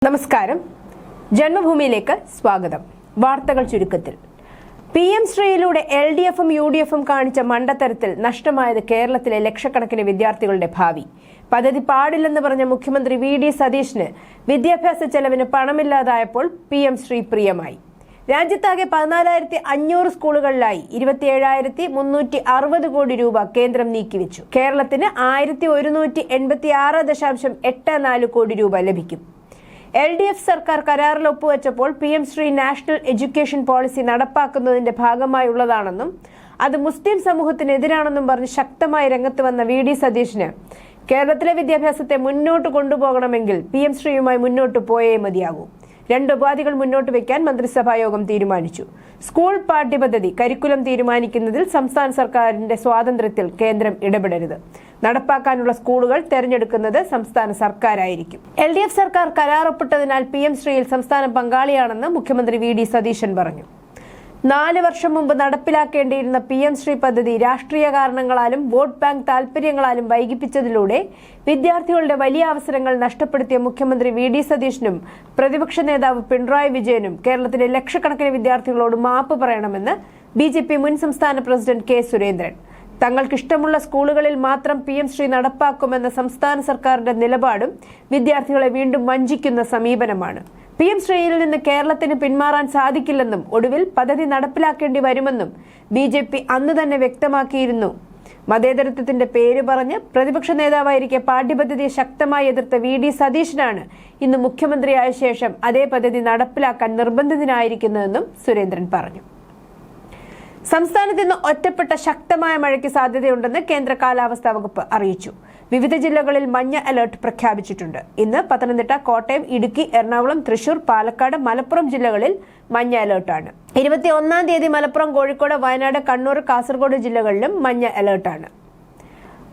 നമസ്കാരം. ജന്മഭൂമിയിലേക്ക് സ്വാഗതം. വാർത്തകൾ ചുരുക്കത്തിൽ. PM ശ്രീയിലൂടെ LDFും UDFും കാണിച്ച മണ്ടത്തരത്തിൽ നഷ്ടമായത് കേരളത്തിലെ ലക്ഷക്കണക്കിന് വിദ്യാർത്ഥികളുടെ ഭാവി. പദ്ധതി പാടില്ലെന്ന് പറഞ്ഞ മുഖ്യമന്ത്രി VD സതീശന് വിദ്യാഭ്യാസ ചെലവിന് പണമില്ലാതായപ്പോൾ PM ശ്രീ പ്രിയമായി. രാജ്യത്താകെ 14,500 സ്കൂളുകളിലായി 27,360 കോടി രൂപ കേന്ദ്രം നീക്കിവെച്ചു. കേരളത്തിന് 1,186.84 കോടി രൂപ ലഭിക്കും. LDF സർക്കാർ കരാറിൽ ഒപ്പുവെച്ചപ്പോൾ PM Shri national education policy നടപ്പാക്കുന്നതിന്റെ ഭാഗമായുള്ളതാണെന്നും അത് മുസ്ലിം സമൂഹത്തിനെതിരാണെന്നും പറഞ്ഞ് ശക്തമായി രംഗത്ത് വന്ന VD സതീശന് കേരളത്തിലെ വിദ്യാഭ്യാസത്തെ മുന്നോട്ട് കൊണ്ടുപോകണമെങ്കിൽ PM ശ്രീയുമായി മുന്നോട്ട് പോയേ മതിയാകൂ. രണ്ട് ഉപാധികൾ മുന്നോട്ട് വയ്ക്കാൻ മന്ത്രിസഭായോഗം തീരുമാനിച്ചു. സ്കൂൾ പാഠ്യപദ്ധതി കരിക്കുലം തീരുമാനിക്കുന്നതിൽ സംസ്ഥാന സർക്കാരിന്റെ സ്വാതന്ത്ര്യത്തിൽ കേന്ദ്രം ഇടപെടരുത്. നടപ്പാക്കാനുള്ള സ്കൂളുകൾ തെരഞ്ഞെടുക്കുന്നത് സംസ്ഥാന സർക്കാരായിരിക്കും. LDF സർക്കാർ കരാർ ഒപ്പിട്ടതിനാൽ PM ശ്രീയിൽ സംസ്ഥാനം പങ്കാളിയാണെന്ന് മുഖ്യമന്ത്രി VD സതീശൻ പറഞ്ഞു. 4 വർഷം മുമ്പ് നടപ്പിലാക്കേണ്ടിയിരുന്ന PM ശ്രീ പദ്ധതി രാഷ്ട്രീയ കാരണങ്ങളാലും വോട്ട് ബാങ്ക് താൽപര്യങ്ങളാലും വൈകിപ്പിച്ചതിലൂടെ വിദ്യാർത്ഥികളുടെ വലിയ അവസരങ്ങൾ നഷ്ടപ്പെടുത്തിയ മുഖ്യമന്ത്രി VD സതീശനും പ്രതിപക്ഷ നേതാവ് പിണറായി വിജയനും കേരളത്തിലെ ലക്ഷക്കണക്കിന് വിദ്യാർത്ഥികളോട് മാപ്പ് പറയണമെന്ന് BJP മുൻ സംസ്ഥാന പ്രസിഡന്റ് K സുരേന്ദ്രൻ. തങ്ങൾക്കിഷ്ടമുള്ള സ്കൂളുകളിൽ മാത്രം PM ശ്രീ നടപ്പാക്കുമെന്ന സംസ്ഥാന സർക്കാരിന്റെ നിലപാടും വിദ്യാർത്ഥികളെ വീണ്ടും വഞ്ചിക്കുന്ന സമീപനമാണ്. PM ശ്രീയിൽ നിന്ന് കേരളത്തിന് പിന്മാറാൻ സാധിക്കില്ലെന്നും ഒടുവിൽ പദ്ധതി നടപ്പിലാക്കേണ്ടി വരുമെന്നും BJP അന്ന് തന്നെ വ്യക്തമാക്കിയിരുന്നു. മതേതരത്വത്തിന്റെ പേര് പറഞ്ഞ് പ്രതിപക്ഷ നേതാവായിരിക്കെ പാഠ്യപദ്ധതിയെ ശക്തമായി എതിർത്ത VD സതീശനാണ് ഇന്ന് മുഖ്യമന്ത്രിയായ ശേഷം അതേ പദ്ധതി നടപ്പിലാക്കാൻ നിർബന്ധിതനായിരിക്കുന്നതെന്നും സുരേന്ദ്രൻ പറഞ്ഞു. സംസ്ഥാനത്ത് ഇന്ന് ഒറ്റപ്പെട്ട ശക്തമായ മഴയ്ക്ക് സാധ്യതയുണ്ടെന്ന് കേന്ദ്ര കാലാവസ്ഥാ വകുപ്പ് അറിയിച്ചു. വിവിധ ജില്ലകളിൽ മഞ്ഞ അലർട്ട് പ്രഖ്യാപിച്ചിട്ടുണ്ട്. ഇന്ന് പത്തനംതിട്ട, കോട്ടയം, ഇടുക്കി, എറണാകുളം, തൃശൂർ, പാലക്കാട്, മലപ്പുറം ജില്ലകളിൽ മഞ്ഞ അലർട്ടാണ്. 21-ാം തീയതി മലപ്പുറം, കോഴിക്കോട്, വയനാട്, കണ്ണൂർ, കാസർഗോഡ് ജില്ലകളിലും മഞ്ഞ അലർട്ടാണ്.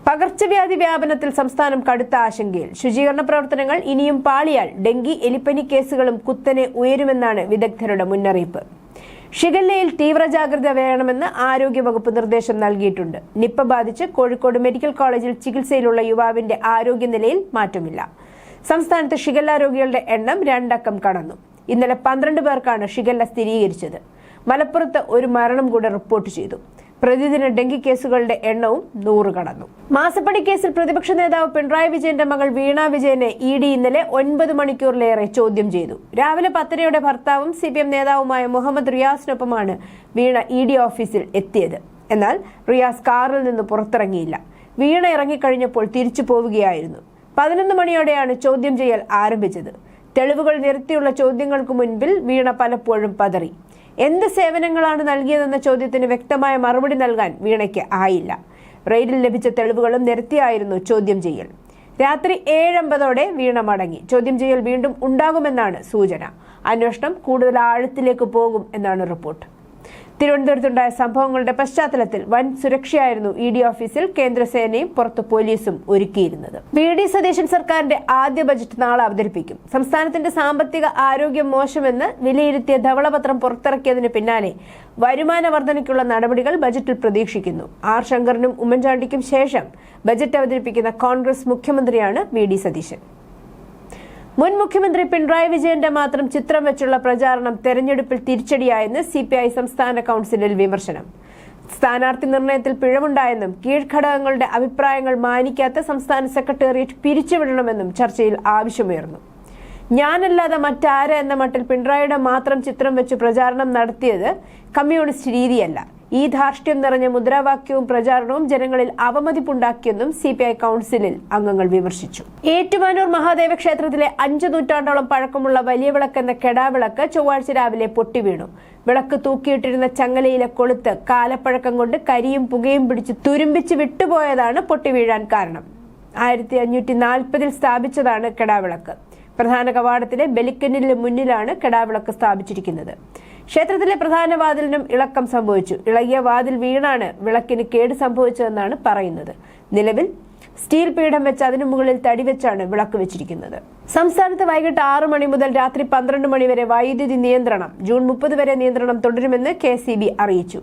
പകർച്ചവ്യാധി വ്യാപനത്തിൽ സംസ്ഥാനം കടുത്ത ആശങ്കയിൽ. ശുചീകരണ പ്രവർത്തനങ്ങൾ ഇനിയും പാളിയാൽ ഡെങ്കി, എലിപ്പനി കേസുകളും കുത്തനെ ഉയരുമെന്നാണ് വിദഗ്ധരുടെ മുന്നറിയിപ്പ്. ഷിഗല്ലയിൽ തീവ്ര ജാഗ്രത വേണമെന്ന് ആരോഗ്യവകുപ്പ് നിർദ്ദേശം നൽകിയിട്ടുണ്ട്. നിപ്പ ബാധിച്ച് കോഴിക്കോട് മെഡിക്കൽ കോളേജിൽ ചികിത്സയിലുള്ള യുവാവിന്റെ ആരോഗ്യനിലയിൽ മാറ്റമില്ല. സംസ്ഥാനത്ത് ഷിഗല്ല രോഗികളുടെ എണ്ണം 2 അക്കം കടന്നു. ഇന്നലെ 12 പേർക്കാണ് ഷിഗല്ല സ്ഥിരീകരിച്ചത്. മലപ്പുറത്ത് ഒരു മരണം കൂടെ റിപ്പോർട്ട് ചെയ്തു. പ്രതിദിന ഡെങ്കി കേസുകളുടെ എണ്ണവും 100 കടന്നു. മാസപ്പടി കേസിൽ പ്രതിപക്ഷ നേതാവ് പിണറായി വിജയന്റെ മകൾ വീണ വിജയനെ ED ഇന്നലെ 9 മണിക്കൂറിലേറെ ചോദ്യം ചെയ്തു. രാവിലെ 10:30 ഭർത്താവും CPM നേതാവുമായ മുഹമ്മദ് റിയാസിനൊപ്പമാണ് വീണ ED ഓഫീസിൽ എത്തിയത്. എന്നാൽ റിയാസ് കാറിൽ നിന്ന് പുറത്തിറങ്ങിയില്ല. വീണ ഇറങ്ങിക്കഴിഞ്ഞപ്പോൾ തിരിച്ചു പോവുകയായിരുന്നു. 11 മണിയോടെയാണ് ചോദ്യം ചെയ്യൽ ആരംഭിച്ചത്. തെളിവുകൾ നിരത്തിയുള്ള ചോദ്യങ്ങൾക്ക് മുൻപിൽ വീണ പലപ്പോഴും പതറി. എന്ത് സേവനങ്ങളാണ് നൽകിയതെന്ന ചോദ്യത്തിന് വ്യക്തമായ മറുപടി നൽകാൻ വീണയ്ക്ക് ആയില്ല. റെയ്ഡിൽ ലഭിച്ച തെളിവുകളും നിരത്തിയായിരുന്നു ചോദ്യം ചെയ്യൽ. രാത്രി 7:50 വീണ മടങ്ങി. ചോദ്യം ചെയ്യൽ വീണ്ടും ഉണ്ടാകുമെന്നാണ് സൂചന. അന്വേഷണം കൂടുതൽ ആഴത്തിലേക്ക് പോകും എന്നാണ് റിപ്പോർട്ട്. തിരുവനന്തപുരത്തുണ്ടായ സംഭവങ്ങളുടെ പശ്ചാത്തലത്തിൽ വൻ സുരക്ഷയായിരുന്നു ED ഓഫീസിൽ കേന്ദ്രസേനയും പുറത്ത് പോലീസും ഒരുക്കിയിരുന്നത്. VD സതീശൻ സർക്കാരിന്റെ ആദ്യ ബജറ്റ് നാളെ അവതരിപ്പിക്കും. സംസ്ഥാനത്തിന്റെ സാമ്പത്തിക ആരോഗ്യം മോശമെന്ന് വിലയിരുത്തിയ ധവളപത്രം പുറത്തിറക്കിയതിന് പിന്നാലെ വരുമാന വർധനയ്ക്കുള്ള നടപടികൾ ബജറ്റിൽ പ്രതീക്ഷിക്കുന്നു. R ശങ്കറിനും ഉമ്മൻചാണ്ടിക്കും ശേഷം ബജറ്റ് അവതരിപ്പിക്കുന്ന കോൺഗ്രസ് മുഖ്യമന്ത്രിയാണ് VD സതീശൻ. മുൻ മുഖ്യമന്ത്രി പിണറായി വിജയന്റെ മാത്രം ചിത്രം വെച്ചുള്ള പ്രചാരണം തെരഞ്ഞെടുപ്പിൽ തിരിച്ചടിയായെന്ന് CPI സംസ്ഥാന കൗൺസിലിൽ വിമർശനം. സ്ഥാനാർത്ഥി നിർണയത്തിൽ പിഴവുണ്ടായെന്നും കീഴ്ഘടകങ്ങളുടെ അഭിപ്രായങ്ങൾ മാനിക്കാത്ത സംസ്ഥാന സെക്രട്ടേറിയറ്റ് പിരിച്ചുവിടണമെന്നും ചർച്ചയിൽ ആവശ്യമുയർന്നു. ഞാനല്ലാതെ മറ്റാര് എന്ന മട്ടിൽ പിണറായിയുടെ മാത്രം ചിത്രം വെച്ച് പ്രചാരണം നടത്തിയത് കമ്മ്യൂണിസ്റ്റ് രീതിയല്ല. ഈ ധാർഷ്ട്യം നിറഞ്ഞ മുദ്രാവാക്യവും പ്രചാരണവും ജനങ്ങളിൽ അവമതിപ്പുണ്ടാക്കിയെന്നും CPI കൗൺസിലിൽ അംഗങ്ങൾ വിമർശിച്ചു. ഏറ്റുമാനൂർ മഹാദേവ ക്ഷേത്രത്തിലെ 5 നൂറ്റാണ്ടോളം പഴക്കമുള്ള വലിയ വിളക്ക് എന്ന കെടാവിളക്ക് ചൊവ്വാഴ്ച രാവിലെ പൊട്ടിവീണു. വിളക്ക് തൂക്കിയിട്ടിരുന്ന ചങ്ങലയിലെ കൊളുത്ത് കാലപ്പഴക്കം കൊണ്ട് കരിയും പുകയും പിടിച്ച് തുരുമ്പിച്ച് വിട്ടുപോയതാണ് പൊട്ടിവീഴാൻ കാരണം. 1540 സ്ഥാപിച്ചതാണ് കെടാവിളക്ക്. പ്രധാന കവാടത്തിലെ ബലിക്കന്നിന് മുന്നിലാണ് കെടാവിളക്ക് സ്ഥാപിച്ചിരിക്കുന്നത്. ക്ഷേത്രത്തിലെ പ്രധാന വാതിലിനും ഇളക്കം സംഭവിച്ചു. ഇളകിയ വാതിൽ വീണാണ് വിളക്കിന് കേട് സംഭവിച്ചതെന്നാണ് പറയുന്നത്. നിലവിൽ സ്റ്റീൽ പീഠം വെച്ച് അതിനു മുകളിൽ തടി വെച്ചാണ് വിളക്ക് വെച്ചിരിക്കുന്നത്. സംസ്ഥാനത്ത് വൈകിട്ട് 6 മണി മുതൽ രാത്രി 12 മണി വരെ വൈദ്യുതി നിയന്ത്രണം. ജൂൺ 30 വരെ നിയന്ത്രണം തുടരുമെന്ന് KCB അറിയിച്ചു.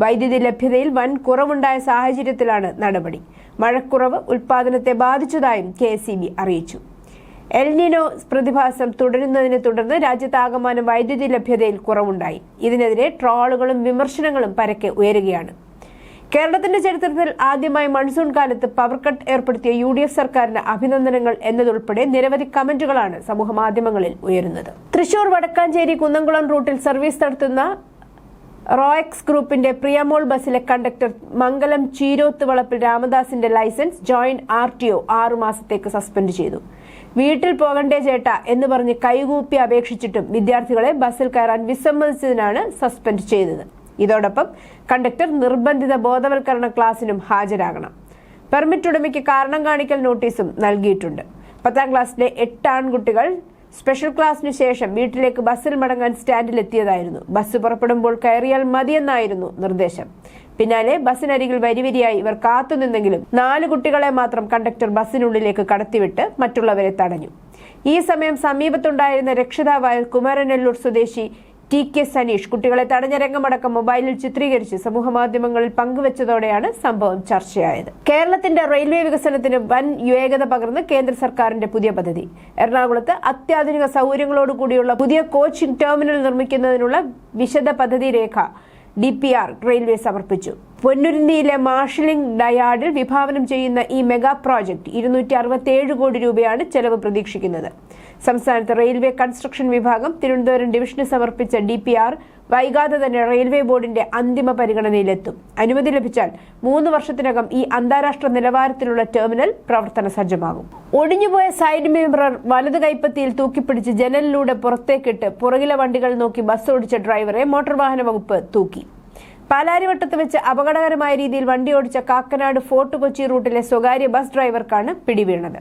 വൈദ്യുതി ലഭ്യതയിൽ വൻ കുറവുണ്ടായ സാഹചര്യത്തിലാണ് നടപടി. മഴക്കുറവ് ഉൽപാദനത്തെ ബാധിച്ചതായും KCB അറിയിച്ചു. എൽനിനോ പ്രതിഭാസം തുടരുന്നതിനെ തുടർന്ന് രാജ്യത്താകമാനം വൈദ്യുതി ലഭ്യതയിൽ കുറവുണ്ടായി. ഇതിനെതിരെ ട്രോളുകളും വിമർശനങ്ങളും പരക്കെ ഉയരുകയാണ്. കേരളത്തിന്റെ ചരിത്രത്തിൽ ആദ്യമായി മൺസൂൺ കാലത്ത് പവർ കട്ട് ഏർപ്പെടുത്തിയ UDF സർക്കാരിന് അഭിനന്ദനങ്ങൾ എന്നതുൾപ്പെടെ നിരവധി കമന്റുകളാണ് സമൂഹമാധ്യമങ്ങളിൽ ഉയരുന്നത്. തൃശൂർ വടക്കാഞ്ചേരി കുന്നംകുളം റൂട്ടിൽ സർവീസ് നടത്തുന്ന റോയക്സ് ഗ്രൂപ്പിന്റെ പ്രിയമോൾ ബസിലെ കണ്ടക്ടർ മംഗലം ചീരോത്ത് വളപ്പിൽ രാമദാസിന്റെ ലൈസൻസ് ജോയിന്റ് RTO 6 മാസത്തേക്ക് സസ്പെൻഡ് ചെയ്തു. വീട്ടിൽ പോകണ്ടേ ചേട്ടാ എന്ന് പറഞ്ഞ് കൈകൂപ്പി അപേക്ഷിച്ചിട്ടും വിദ്യാർത്ഥികളെ ബസ്സിൽ കയറാൻ വിസമ്മതിച്ചതിനാണ് സസ്പെൻഡ് ചെയ്തത്. ഇതോടൊപ്പം കണ്ടക്ടർ നിർബന്ധിത ബോധവൽക്കരണ ക്ലാസിനും ഹാജരാകണം. പെർമിറ്റ് ഉടമയ്ക്ക് കാരണം കാണിക്കൽ നോട്ടീസും നൽകിയിട്ടുണ്ട്. 10ാം ക്ലാസ്സിലെ 8 ആൺകുട്ടികൾ സ്പെഷ്യൽ ക്ലാസ്സിനു ശേഷം വീട്ടിലേക്ക് ബസ്സിൽ മടങ്ങാൻ സ്റ്റാൻഡിലെത്തിയതായിരുന്നു. ബസ് പുറപ്പെടുമ്പോൾ കയറിയാൽ മതിയെന്നായിരുന്നു നിർദ്ദേശം. പിന്നാലെ ബസ്സിനരികിൽ വരിവരിയായി ഇവർ കാത്തുനിന്നെങ്കിലും 4 കുട്ടികളെ മാത്രം കണ്ടക്ടർ ബസ്സിനുള്ളിലേക്ക് കടത്തിവിട്ട് മറ്റുള്ളവരെ തടഞ്ഞു. ഈ സമയം സമീപത്തുണ്ടായിരുന്ന രക്ഷിതാവായ കുമരനെല്ലൂർ സ്വദേശി TK സനീഷ് കുട്ടികളെ തടഞ്ഞ രംഗമടക്കം മൊബൈലിൽ ചിത്രീകരിച്ച് സമൂഹമാധ്യമങ്ങളിൽ പങ്കുവച്ചതോടെയാണ് സംഭവം ചർച്ചയായത്. കേരളത്തിന്റെ റെയിൽവേ വികസനത്തിന് വൻ വേഗത പകർന്ന് കേന്ദ്ര സർക്കാരിന്റെ പുതിയ പദ്ധതി. എറണാകുളത്ത് അത്യാധുനിക സൗകര്യങ്ങളോടുകൂടിയുള്ള പുതിയ കോച്ചിംഗ് ടെർമിനൽ നിർമ്മിക്കുന്നതിനുള്ള വിശദ പദ്ധതി രേഖ DPR റെയിൽവേ സമർപ്പിച്ചു. പൊന്നുരുന്നിയിലെ മാർഷലിംഗ് ഡയാർഡിൽ വിഭാവനം ചെയ്യുന്ന ഈ മെഗാ പ്രോജക്ട് 267 കോടി രൂപയാണ് ചെലവ് പ്രതീക്ഷിക്കുന്നത്. സംസ്ഥാനത്ത് റെയിൽവേ കൺസ്ട്രക്ഷൻ വിഭാഗം തിരുവനന്തപുരം ഡിവിഷന് സമർപ്പിച്ച DPR വൈകാതെ തന്നെ റെയിൽവേ ബോർഡിന്റെ അന്തിമ പരിഗണനയിലെത്തും. അനുമതി ലഭിച്ചാൽ 3 വർഷത്തിനകം ഈ അന്താരാഷ്ട്ര നിലവാരത്തിലുള്ള ടെർമിനൽ പ്രവർത്തന സജ്ജമാകും. ഒടിഞ്ഞുപോയ സൈഡ് മിറർ വലത് കൈപ്പത്തിയിൽ തൂക്കിപ്പിടിച്ച് ജനലിലൂടെ പുറത്തേക്കിട്ട് പുറകിലെ വണ്ടികൾ നോക്കി ബസ് ഓടിച്ച ഡ്രൈവറെ മോട്ടോർ വാഹന വകുപ്പ് തൂക്കി. പാലാരിവട്ടത്ത് വെച്ച് അപകടകരമായ രീതിയിൽ വണ്ടി ഓടിച്ച കാക്കനാട് ഫോർട്ട് കൊച്ചി റൂട്ടിലെ സ്വകാര്യ ബസ് ഡ്രൈവർക്കാണ് പിടിവീണത്.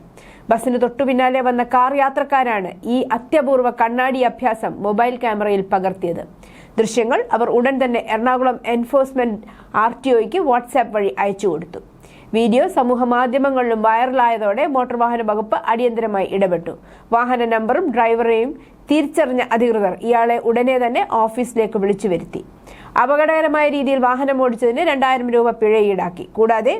ബസിന് തൊട്ടു പിന്നാലെ വന്ന കാർ യാത്രക്കാരാണ് ഈ അത്യപൂർവ കണ്ണാടി അഭ്യാസം മൊബൈൽ ക്യാമറയിൽ പകർത്തിയത്. ദൃശ്യങ്ങൾ അവർ ഉടൻ തന്നെ എറണാകുളം എൻഫോഴ്സ്മെന്റ് RTOയ്ക്ക് വാട്സാപ്പ് വഴി അയച്ചു കൊടുത്തു. വീഡിയോ സമൂഹ മാധ്യമങ്ങളിലും വൈറലായതോടെ മോട്ടോർ വാഹന വകുപ്പ് അടിയന്തരമായി ഇടപെട്ടു. വാഹന നമ്പറും ഡ്രൈവറെയും തിരിച്ചറിഞ്ഞ അധികൃതർ ഇയാളെ ഉടനെ തന്നെ ഓഫീസിലേക്ക് വിളിച്ചു വരുത്തി. അപകടകരമായ രീതിയിൽ വാഹനം ഓടിച്ചതിന് 2000 രൂപ പിഴ ഈടാക്കി. കൂടാതെ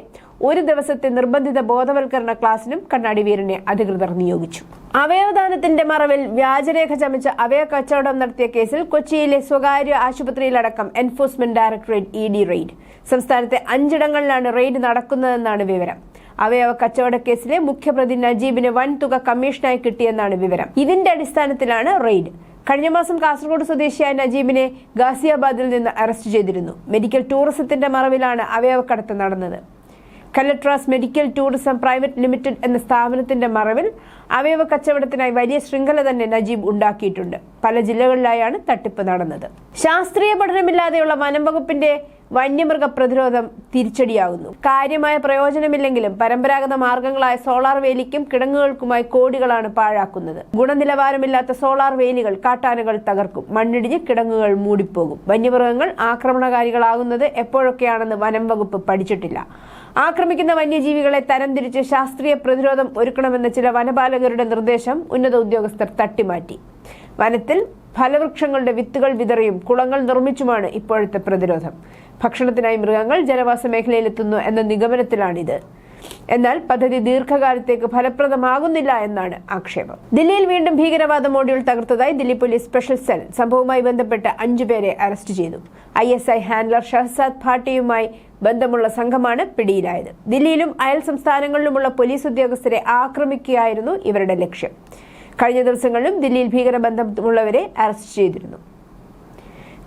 1 ദിവസത്തെ നിർബന്ധിത ബോധവൽക്കരണ ക്ലാസിനും കണ്ണാടി വീരനെ അധികൃതർ നിയോഗിച്ചു. അവയവദാനത്തിന്റെ മറവിൽ വ്യാജരേഖ ചമച്ച് അവയവ കച്ചവടം നടത്തിയ കേസിൽ കൊച്ചിയിലെ സ്വകാര്യ ആശുപത്രിയിലടക്കം എൻഫോഴ്സ്മെന്റ് ഡയറക്ടറേറ്റ് ED റെയ്ഡ്. സംസ്ഥാനത്തെ 5 ഇടങ്ങളിലാണ് റെയ്ഡ് നടക്കുന്നതെന്നാണ് വിവരം. അവയവ കച്ചവട കേസിലെ മുഖ്യപ്രതി നജീബിന് വൻ തുക കമ്മീഷനായി കിട്ടിയെന്നാണ് വിവരം. ഇതിന്റെ അടിസ്ഥാനത്തിലാണ് റെയ്ഡ്. കഴിഞ്ഞ മാസം കാസർഗോഡ് സ്വദേശിയായ നജീബിനെ ഗാസിയാബാദിൽ നിന്ന് അറസ്റ്റ് ചെയ്തിരുന്നു. മെഡിക്കൽ ടൂറിസത്തിന്റെ മറവിലാണ് അവയവക്കടത്ത് നടന്നത്. കലട്രാസ് മെഡിക്കൽ ടൂറിസം പ്രൈവറ്റ് ലിമിറ്റഡ് എന്ന സ്ഥാപനത്തിന്റെ മറവിൽ അവയവ കച്ചവടത്തിനായി വലിയ ശൃംഖല തന്നെ നജീബ് ഉണ്ടാക്കിയിട്ടുണ്ട്. പല ജില്ലകളിലായാണ് തട്ടിപ്പ് നടന്നത്. ശാസ്ത്രീയ പഠനമില്ലാതെയുള്ള വനം വകുപ്പിന്റെ വന്യമൃഗ പ്രതിരോധം തിരിച്ചടിയാകുന്നു. കാര്യമായ പ്രയോജനമില്ലെങ്കിലും പരമ്പരാഗത മാർഗങ്ങളായ സോളാർ വേലിക്കും കിടങ്ങുകൾക്കുമായി കോടികളാണ് പാഴാക്കുന്നത്. ഗുണനിലവാരമില്ലാത്ത സോളാർ വേലികൾ കാട്ടാനകൾ തകർക്കും. മണ്ണിടിഞ്ഞ് കിടങ്ങുകൾ മൂടിപ്പോകും. വന്യമൃഗങ്ങൾ ആക്രമണകാരികളാകുന്നത് എപ്പോഴൊക്കെയാണെന്ന് വനം വകുപ്പ് പഠിച്ചിട്ടില്ല. ആക്രമിക്കുന്ന വന്യജീവികളെ തരംതിരിച്ച് ശാസ്ത്രീയ പ്രതിരോധം ഒരുക്കണമെന്ന ചില വനപാലകരുടെ നിർദ്ദേശം ഉന്നത ഉദ്യോഗസ്ഥർ തട്ടിമാറ്റി. വനത്തിൽ ഫലവൃക്ഷങ്ങളുടെ വിത്തുകൾ വിതറിയും കുളങ്ങൾ നിർമ്മിച്ചുമാണ് ഇപ്പോഴത്തെ പ്രതിരോധം. ഭക്ഷണത്തിനായി മൃഗങ്ങൾ ജനവാസ മേഖലയിലെത്തുന്നു എന്ന നിഗമനത്തിലാണിത്. എന്നാൽ പദ്ധതി ദീർഘകാലത്തേക്ക് ഫലപ്രദമാകുന്നില്ല എന്നാണ് ആക്ഷേപം. ദില്ലിയിൽ വീണ്ടും ഭീകരവാദ മോഡ്യൂൾ തകർത്തതായി ദില്ലി പോലീസ് സ്പെഷ്യൽ സെൽ. സംഭവവുമായി ബന്ധപ്പെട്ട് 5 പേരെ അറസ്റ്റ് ചെയ്തു. ISI ഹാൻഡ്ലർ ഷഹസാദ് ഭാട്ടിയുമായി ബന്ധമുള്ള സംഘമാണ് പിടിയിലായത്. ദില്ലിയിലും അയൽ സംസ്ഥാനങ്ങളിലുമുള്ള പോലീസ് ഉദ്യോഗസ്ഥരെ ആക്രമിക്കുകയായിരുന്നു ഇവരുടെ ലക്ഷ്യം. കഴിഞ്ഞ ദിവസങ്ങളിലും ദില്ലിയിൽ ഭീകരബന്ധമുള്ളവരെ അറസ്റ്റ് ചെയ്തിരുന്നു.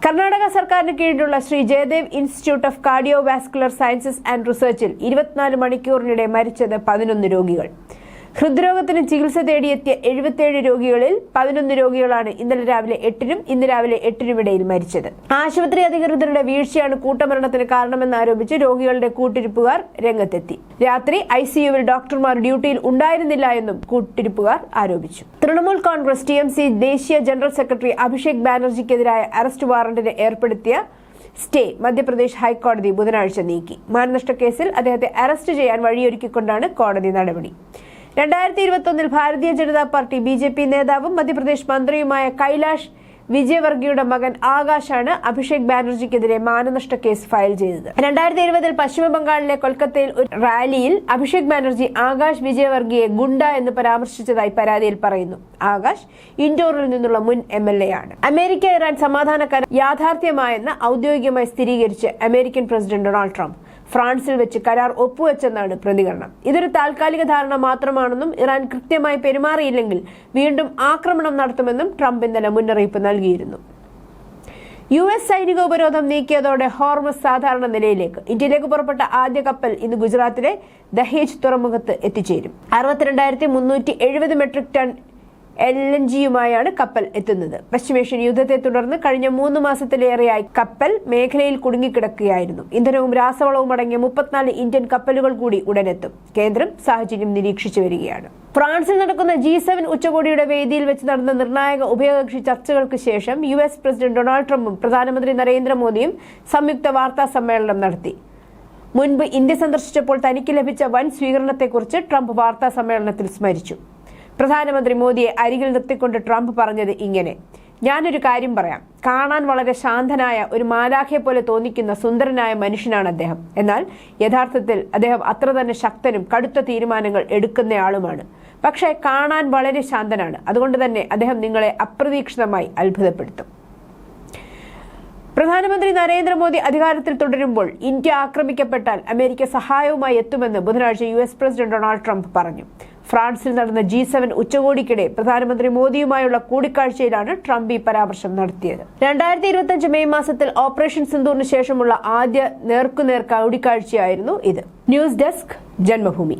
കർണാടക സർക്കാരിന് കീഴിലുള്ള Shri Jayadev institute of cardiovascular sciences and റിസർച്ചിൽ 24 മണിക്കൂറിനിടെ മരിച്ചത് 11 രോഗികൾ. ഹൃദ്രോഗത്തിന് ചികിത്സ തേടിയെത്തിയ 77 രോഗികളിൽ 11 രോഗികളാണ് ഇന്നലെ രാവിലെ 8-നും ഇന്ന് രാവിലെ 8-നും ഇടയിൽ മരിച്ചത്. ആശുപത്രി അധികൃതരുടെ വീഴ്ചയാണ് കൂട്ടമരണത്തിന് കാരണമെന്നാരോപിച്ച് രോഗികളുടെ കൂട്ടിരിപ്പുകാർ രംഗത്തെത്തി. രാത്രി ICUവിൽ ഡോക്ടർമാർ ഡ്യൂട്ടിയിൽ ഉണ്ടായിരുന്നില്ല എന്നും കൂട്ടിരിപ്പുകാർ ആരോപിച്ചു. തൃണമൂൽ കോൺഗ്രസ് TMC ദേശീയ ജനറൽ സെക്രട്ടറി അഭിഷേക് ബാനർജിക്കെതിരായ അറസ്റ്റ് വാറന്റിന് ഏർപ്പെടുത്തിയ സ്റ്റേ മധ്യപ്രദേശ് ഹൈക്കോടതി ബുധനാഴ്ച നീക്കി. മാനനഷ്ട കേസിൽ അദ്ദേഹത്തെ അറസ്റ്റ് ചെയ്യാൻ വഴിയൊരുക്കിക്കൊണ്ടാണ് കോടതി നടപടി. 2021 ഭാരതീയ ജനതാ പാർട്ടി BJP നേതാവും മധ്യപ്രദേശ് മന്ത്രിയുമായ കൈലാഷ് വിജയവർഗിയുടെ മകൻ ആകാശാണ് അഭിഷേക് ബാനർജിക്കെതിരെ മാനനഷ്ട കേസ് ഫയൽ ചെയ്തത്. 2020 പശ്ചിമ ബംഗാളിലെ കൊൽക്കത്തയിൽ ഒരു റാലിയിൽ അഭിഷേക് ബാനർജി ആകാശ് വിജയവർഗിയെ ഗുണ്ട എന്ന് പരാമർശിച്ചതായി പരാതിയിൽ പറയുന്നു. ആകാശ് ഇൻഡോറിൽ നിന്നുള്ള മുൻ MLA ആണ്. അമേരിക്ക ഇറാൻ സമാധാന കരാർ യാഥാർത്ഥ്യമായെന്ന് ഔദ്യോഗികമായി സ്ഥിരീകരിച്ച് അമേരിക്കൻ പ്രസിഡന്റ് ഡൊണാൾഡ് ട്രംപ് ഫ്രാൻസിൽ വെച്ച് കരാർ ഒപ്പുവെച്ചെന്നാണ് പ്രതികരണം. ഇതൊരു താൽക്കാലിക ധാരണ മാത്രമാണെന്നും ഇറാൻ കൃത്യമായി പെരുമാറിയില്ലെങ്കിൽ വീണ്ടും ആക്രമണം നടത്തുമെന്നും ട്രംപ് ഇന്നലെ മുന്നറിയിപ്പ് നൽകിയിരുന്നു. US സൈനിക ഉപരോധം നീക്കിയതോടെ ഹോർമസ് സാധാരണ നിലയിലേക്ക്. ഇന്ത്യയിലേക്ക് പുറപ്പെട്ട ആദ്യ കപ്പൽ ഇന്ന് ഗുജറാത്തിലെ ദഹേജ് തുറമുഖത്ത് എത്തിച്ചേരും. 62,370 മെട്രിക് ടൺ LNGയുമായാണ് കപ്പൽ എത്തുന്നത്. പശ്ചിമേഷ്യൻ യുദ്ധത്തെ തുടർന്ന് കഴിഞ്ഞ 3 മാസത്തിലേറെയായി കപ്പൽ മേഖലയിൽ കുടുങ്ങിക്കിടക്കുകയായിരുന്നു. ഇന്ധനവും രാസവളവും അടങ്ങിയ 34 ഇന്ത്യൻ കപ്പലുകൾ കൂടി ഉടനെത്തും. കേന്ദ്രം സാഹചര്യം നിരീക്ഷിച്ചു വരികയാണ്. ഫ്രാൻസിൽ നടക്കുന്ന G7 ഉച്ചകോടിയുടെ വേദിയിൽ വെച്ച് നടന്ന നിർണായക ഉഭയകക്ഷി ചർച്ചകൾക്ക് ശേഷം US പ്രസിഡന്റ് ഡൊണാൾഡ് ട്രംപും പ്രധാനമന്ത്രി നരേന്ദ്രമോദിയും സംയുക്ത വാർത്താ സമ്മേളനം നടത്തി. മുൻപ് ഇന്ത്യ സന്ദർശിച്ചപ്പോൾ തനിക്ക് ലഭിച്ച വൻ സ്വീകരണത്തെക്കുറിച്ച് ട്രംപ് വാർത്താ സമ്മേളനത്തിൽ സ്മരിച്ചു. പ്രധാനമന്ത്രി മോദിയെ അരികിൽ നിർത്തിക്കൊണ്ട് ട്രംപ് പറഞ്ഞത് ഇങ്ങനെ: ഞാനൊരു കാര്യം പറയാം. കാണാൻ വളരെ ശാന്തനായ ഒരു മാലാഖയെ പോലെ തോന്നിക്കുന്ന സുന്ദരനായ മനുഷ്യനാണ് അദ്ദേഹം. എന്നാൽ യഥാർത്ഥത്തിൽ അദ്ദേഹം അത്ര തന്നെ ശക്തനും കടുത്ത തീരുമാനങ്ങൾ എടുക്കുന്നയാളുമാണ്. പക്ഷേ കാണാൻ വളരെ ശാന്തനാണ്. അതുകൊണ്ട് തന്നെ അദ്ദേഹം നിങ്ങളെ അപ്രതീക്ഷിതമായി അത്ഭുതപ്പെടുത്തും. പ്രധാനമന്ത്രി നരേന്ദ്രമോദി അധികാരത്തിൽ തുടരുമ്പോൾ ഇന്ത്യ ആക്രമിക്കപ്പെട്ടാൽ അമേരിക്ക സഹായവുമായി എത്തുമെന്ന് ബുധനാഴ്ച US പ്രസിഡന്റ് ഡൊണാൾഡ് ട്രംപ് പറഞ്ഞു. ഫ്രാൻസിൽ നടന്ന G7 ഉച്ചകോടിക്കിടെ പ്രധാനമന്ത്രി മോദിയുമായുള്ള കൂടിക്കാഴ്ചയിലാണ് ട്രംപ് ഈ പരാമർശം നടത്തിയത്. 2025 മെയ് മാസത്തിൽ ഓപ്പറേഷൻ സിന്ദൂറിന് ശേഷമുള്ള ആദ്യ നേർക്കുനേർ കൂടിക്കാഴ്ചയായിരുന്നു ഇത്. News desk, Janmabhumi.